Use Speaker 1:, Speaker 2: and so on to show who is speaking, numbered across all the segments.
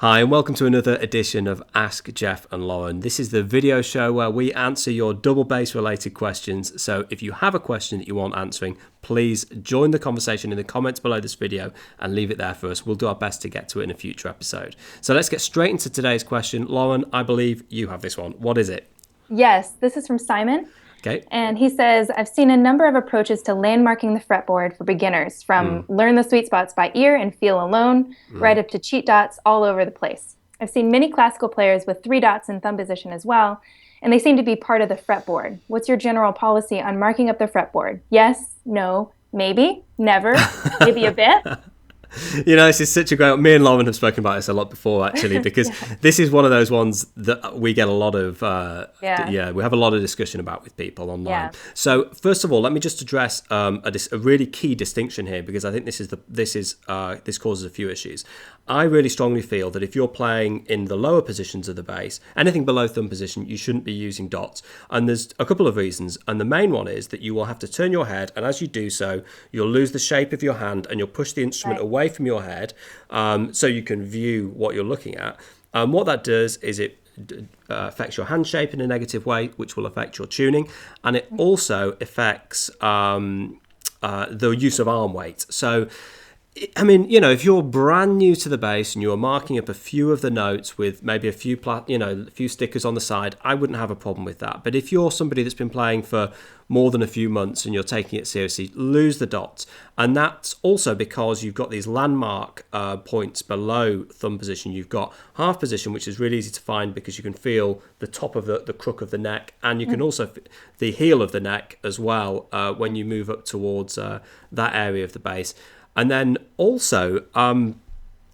Speaker 1: Hi, and welcome to another edition of Ask Geoff and Lauren. This is the video show where we answer your double bass related questions. So if you have a question that you want answering, please join the conversation in the comments below this video and leave it there for us. We'll do our best to get to it in a future episode. So let's get straight into today's question. Lauren, I believe you have this one. What is it?
Speaker 2: Yes, this is from Simon.
Speaker 1: Okay.
Speaker 2: And he says, I've seen a number of approaches to landmarking the fretboard for beginners, from learn the sweet spots by ear and feel alone, right up to cheat dots all over the place. I've seen many classical players with 3 dots in thumb position as well, and they seem to be part of the fretboard. What's your general policy on marking up the fretboard? Yes, no, maybe, never, maybe a bit?
Speaker 1: You know, this is such a great... Me and Lauren have spoken about this a lot before, actually, because this is one of those ones that we get a lot of... we have a lot of discussion about with people online. Yeah. So, first of all, let me just address a really key distinction here, because I think this causes a few issues. I really strongly feel that if you're playing in the lower positions of the bass, anything below thumb position, you shouldn't be using dots. And there's a couple of reasons. And the main one is that you will have to turn your head, and as you do so, you'll lose the shape of your hand and you'll push the instrument away from your head so you can view what you're looking at. What that does is it affects your hand shape in a negative way, which will affect your tuning. And it also affects the use of arm weight. So, I mean, you know, if you're brand new to the bass and you're marking up a few of the notes with maybe a few stickers on the side, I wouldn't have a problem with that. But if you're somebody that's been playing for more than a few months and you're taking it seriously, lose the dots. And that's also because you've got these landmark points below thumb position. You've got half position, which is really easy to find because you can feel the top of the crook of the neck, and you can also the heel of the neck as well when you move up towards that area of the bass. And then also, and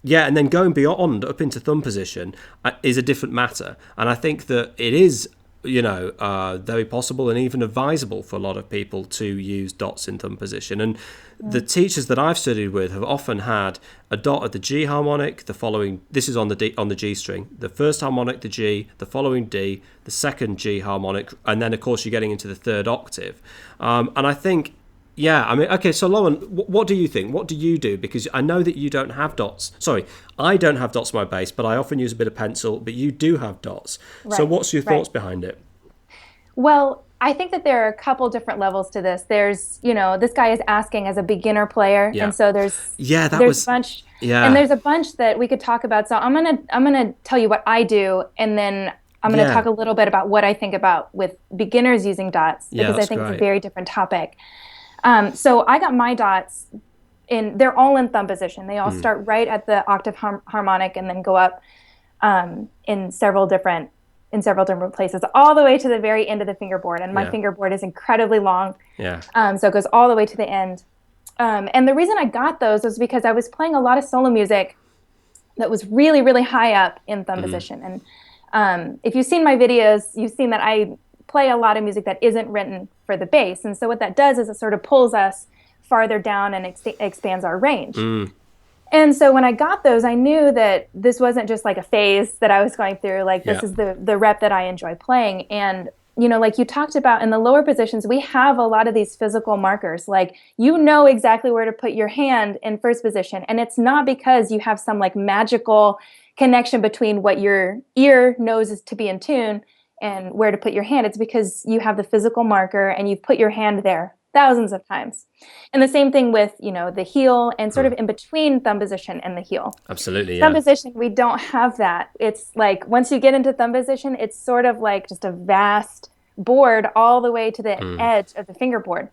Speaker 1: then going beyond up into thumb position is a different matter. And I think that it is, very possible and even advisable for a lot of people to use dots in thumb position. And the teachers that I've studied with have often had a dot at the G harmonic, the following, this is on the G string, the first harmonic, the G, the following D, the second G harmonic, and then of course you're getting into the third octave. And I think, okay, so Lauren, what do you think? What do you do? Because I know that you don't have dots. Sorry, I don't have dots on my bass, but I often use a bit of pencil, but you do have dots. Right, so what's your thoughts behind it?
Speaker 2: Well, I think that there are a couple different levels to this. There's, this guy is asking as a beginner player, and so there's a bunch, and there's a bunch that we could talk about. So I'm gonna tell you what I do, and then I'm going to talk a little bit about what I think about with beginners using dots, because I think it's a very different topic. So I got my dots they're all in thumb position. They all start right at the octave harmonic and then go up in several different places, all the way to the very end of the fingerboard. And my fingerboard is incredibly long. So it goes all the way to the end. And the reason I got those was because I was playing a lot of solo music that was really, really high up in thumb position. And if you've seen my videos, you've seen that I play a lot of music that isn't written for the bass. And so what that does is it sort of pulls us farther down and expands our range. And so when I got those, I knew that this wasn't just like a phase that I was going through. Like this is the rep that I enjoy playing. And, like you talked about in the lower positions, we have a lot of these physical markers. Like, you know exactly where to put your hand in first position. And it's not because you have some like magical connection between what your ear knows is to be in tune and where to put your hand. It's because you have the physical marker and you've put your hand there thousands of times. And the same thing with, the heel and sort of in between thumb position and the heel.
Speaker 1: Absolutely,
Speaker 2: Thumb position, we don't have that. It's like once you get into thumb position, it's sort of like just a vast board all the way to the edge of the fingerboard.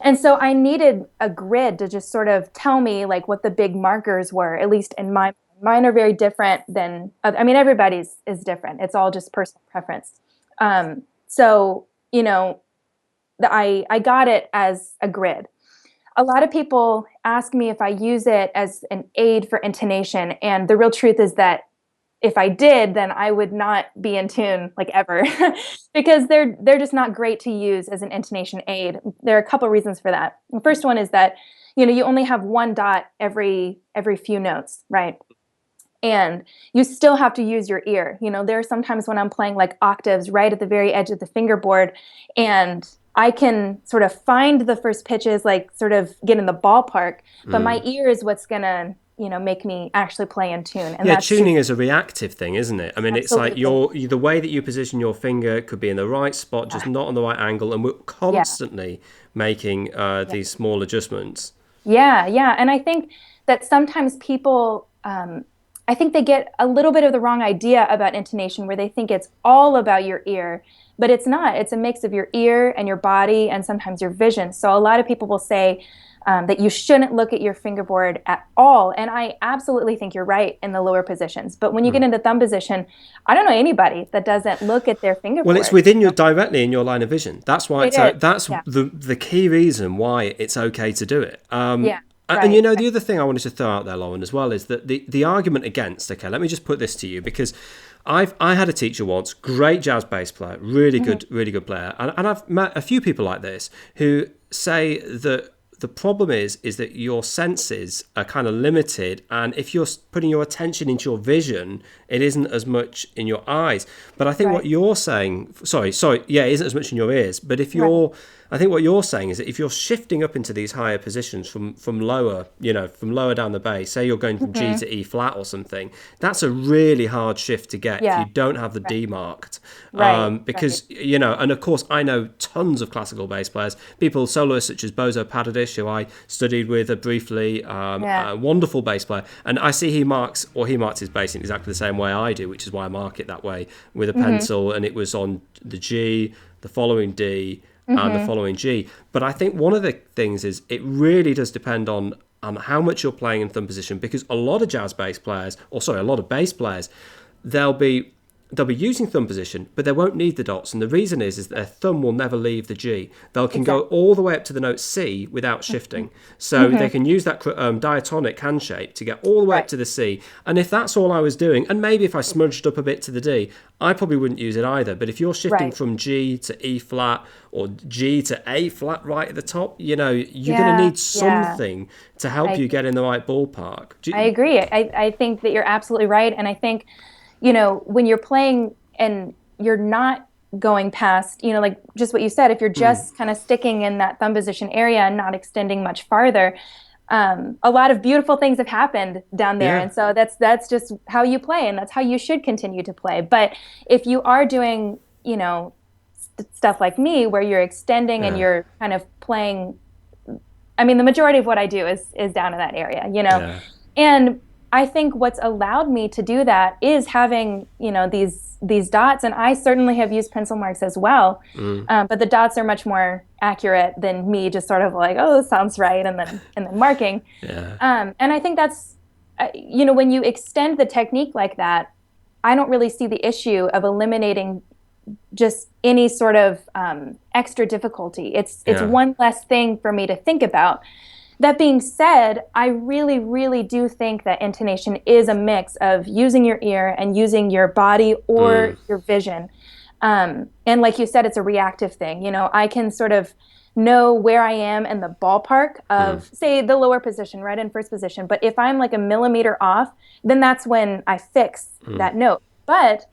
Speaker 2: And so I needed a grid to just sort of tell me like what the big markers were, at least in my Mine are very different than, everybody's is different. It's all just personal preference. So, I got it as a grid. A lot of people ask me if I use it as an aid for intonation. And the real truth is that if I did, then I would not be in tune like ever because they're just not great to use as an intonation aid. There are a couple reasons for that. The first one is that, you only have one dot every few notes, right? And you still have to use your ear. There are sometimes when I'm playing like octaves right at the very edge of the fingerboard, and I can sort of find the first pitches, like sort of get in the ballpark, but my ear is what's gonna make me actually play in tune. And
Speaker 1: that's tuning is a reactive thing, isn't it? I mean, absolutely. It's like the way that you position your finger could be in the right spot, just not on the right angle, and we're constantly making these small adjustments.
Speaker 2: Yeah. And I think that sometimes people, I think they get a little bit of the wrong idea about intonation, where they think it's all about your ear, but it's not. It's a mix of your ear and your body and sometimes your vision. So a lot of people will say that you shouldn't look at your fingerboard at all. And I absolutely think you're right in the lower positions. But when you get into thumb position, I don't know anybody that doesn't look at their fingerboard.
Speaker 1: Well, it's within directly in your line of vision. That's why that's the key reason why it's okay to do it. And the other thing I wanted to throw out there, Lauren, as well, is that the argument against, okay, let me just put this to you, because I had a teacher once, great jazz bass player, really good player, and I've met a few people like this who say that the problem is that your senses are kind of limited, and if you're putting your attention into your vision, it isn't as much in your eyes. But I think what you're saying, it isn't as much in your ears. But if you're, I think what you're saying is that if you're shifting up into these higher positions from lower, from lower down the bass, say you're going from G to E flat or something, that's a really hard shift to get if you don't have the D marked. Because, and of course, I know tons of classical bass players, soloists such as Bozo Padadish, who I studied with briefly, a wonderful bass player. And I see he marks his bass in exactly the same way I do, which is why I mark it that way with a pencil. And it was on the G, the following D, and the following G. But I think one of the things is it really does depend on how much you're playing in thumb position, because a lot of bass players, a lot of bass players, they'll be using thumb position, but they won't need the dots. And the reason is that their thumb will never leave the G. They can go all the way up to the note C without shifting. So they can use that diatonic hand shape to get all the way up to the C. And if that's all I was doing, and maybe if I smudged up a bit to the D, I probably wouldn't use it either. But if you're shifting from G to E flat or G to A flat right at the top, you're going to need something to help you get in the right ballpark.
Speaker 2: I agree. I think that you're absolutely right. And I think, when you're playing and you're not going past, like just what you said, if you're just kind of sticking in that thumb position area and not extending much farther, a lot of beautiful things have happened down there. And so that's just how you play, and that's how you should continue to play. But if you are doing, stuff like me, where you're extending and you're kind of playing, I mean, the majority of what I do is down in that area, and I think what's allowed me to do that is having, these dots, and I certainly have used pencil marks as well, but the dots are much more accurate than me just sort of like, oh, this sounds right, and then marking. And I think that's, when you extend the technique like that, I don't really see the issue of eliminating just any sort of extra difficulty. It's one less thing for me to think about. That being said, I really, really do think that intonation is a mix of using your ear and using your body or your vision. And like you said, it's a reactive thing. I can sort of know where I am in the ballpark of, say, the lower position, right in first position. But if I'm like a millimeter off, then that's when I fix that note. But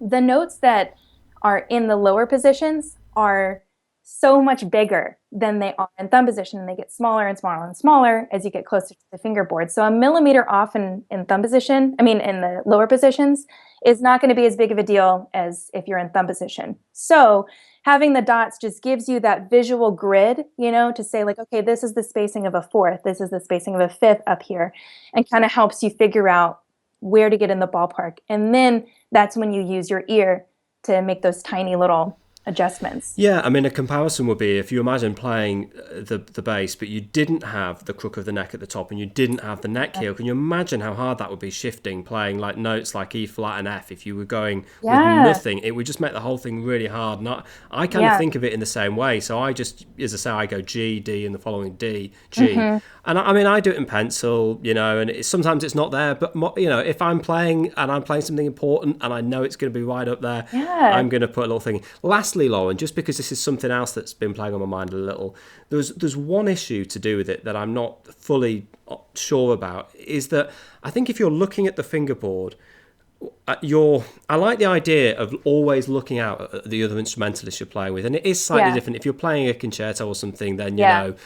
Speaker 2: the notes that are in the lower positions are so much bigger than they are in thumb position, and they get smaller and smaller and smaller as you get closer to the fingerboard. So a millimeter off in thumb position, in the lower positions, is not going to be as big of a deal as if you're in thumb position. So having the dots just gives you that visual grid, to say like, okay, this is the spacing of a fourth, this is the spacing of a fifth up here, and kind of helps you figure out where to get in the ballpark. And then that's when you use your ear to make those tiny little adjustments.
Speaker 1: Yeah, a comparison would be if you imagine playing the bass, but you didn't have the crook of the neck at the top and you didn't have the neck heel. Can you imagine how hard that would be shifting, playing like notes like E flat and F? If you were going with nothing, it would just make the whole thing really hard. And I kind of think of it in the same way. So I just, as I say, I go G, D, and the following D, G. And I do it in pencil, and sometimes it's not there. But, if I'm playing and I'm playing something important and I know it's going to be right up there, I'm going to put a little thing in. Lastly, Lauren, just because this is something else that's been playing on my mind a little, there's one issue to do with it that I'm not fully sure about, is that I think if you're looking at the fingerboard, I like the idea of always looking out at the other instrumentalist you're playing with, and it is slightly different. If you're playing a concerto or something, then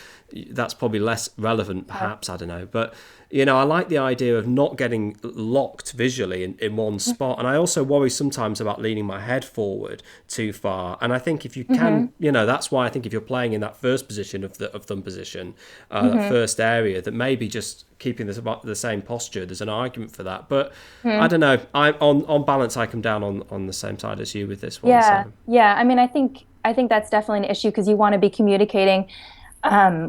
Speaker 1: that's probably less relevant, perhaps. I don't know, but I like the idea of not getting locked visually in one spot. And I also worry sometimes about leaning my head forward too far. And I think if you can, that's why I think if you're playing in that first position of thumb position, that first area, that maybe just keeping the same posture, there's an argument for that. But I don't know. On balance, I come down on the same side as you with this one.
Speaker 2: Yeah, so. Yeah. I mean, I think that's definitely an issue because you want to be communicating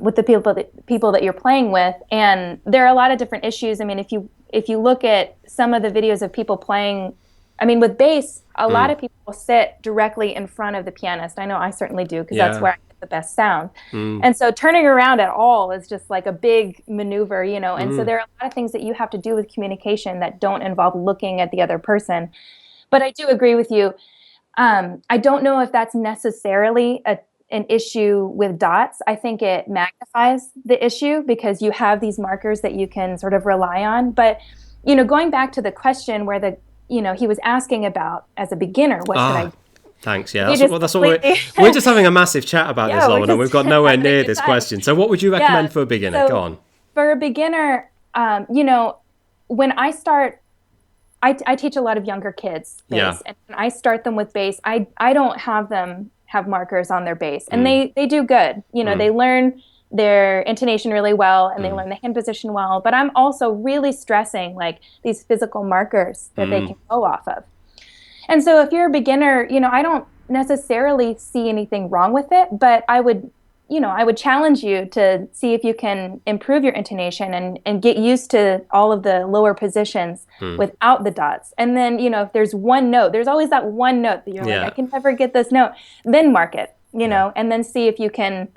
Speaker 2: with the people that you're playing with, and there are a lot of different issues. I mean, if you look at some of the videos of people playing, I mean, with bass, a lot of people will sit directly in front of the pianist. I know I certainly do because that's where I get the best sound. And so turning around at all is just like a big maneuver, and so there are a lot of things that you have to do with communication that don't involve looking at the other person. But I do agree with you. I don't know if that's necessarily an issue with dots. I think it magnifies the issue because you have these markers that you can sort of rely on. But, going back to the question where he was asking about as a beginner, what should I do?
Speaker 1: Thanks. Yeah, that's what we're just having a massive chat about this, Lauren, and we've got nowhere near this question. So what would you recommend for a beginner? Go on.
Speaker 2: For a beginner, when I start, I teach a lot of younger kids bass, and when I start them with bass, I don't have them have markers on their bass, and they do good. They learn their intonation really well, and they learn the hand position well. But I'm also really stressing like these physical markers that they can go off of. And so if you're a beginner, I don't necessarily see anything wrong with it, but I would challenge you to see if you can improve your intonation and get used to all of the lower positions without the dots. And then, if there's one note, there's always that one note that you're like, I can never get this note, then mark it, and then see if you can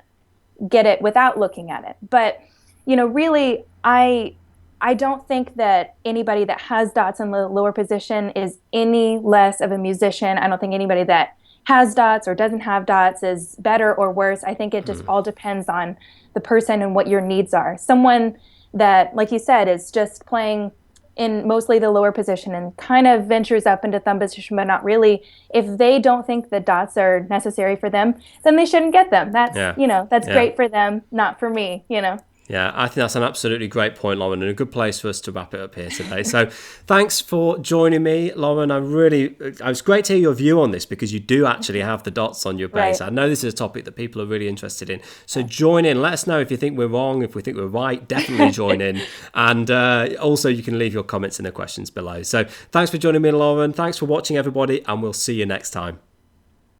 Speaker 2: get it without looking at it. But, really, I don't think that anybody that has dots in the lower position is any less of a musician. I don't think anybody that has dots or doesn't have dots is better or worse. I think it just all depends on the person and what your needs are. Someone that, like you said, is just playing in mostly the lower position and kind of ventures up into thumb position, but not really. If they don't think the dots are necessary for them, then they shouldn't get them. That's, that's great for them, not for me,
Speaker 1: Yeah, I think that's an absolutely great point, Lauren, and a good place for us to wrap it up here today. So thanks for joining me, Lauren. It was great to hear your view on this because you do actually have the dots on your bass. Right. I know this is a topic that people are really interested in. So join in. Let us know if you think we're wrong, if we think we're right. Definitely join in. And also you can leave your comments and the questions below. So thanks for joining me, Lauren. Thanks for watching, everybody, and we'll see you next time.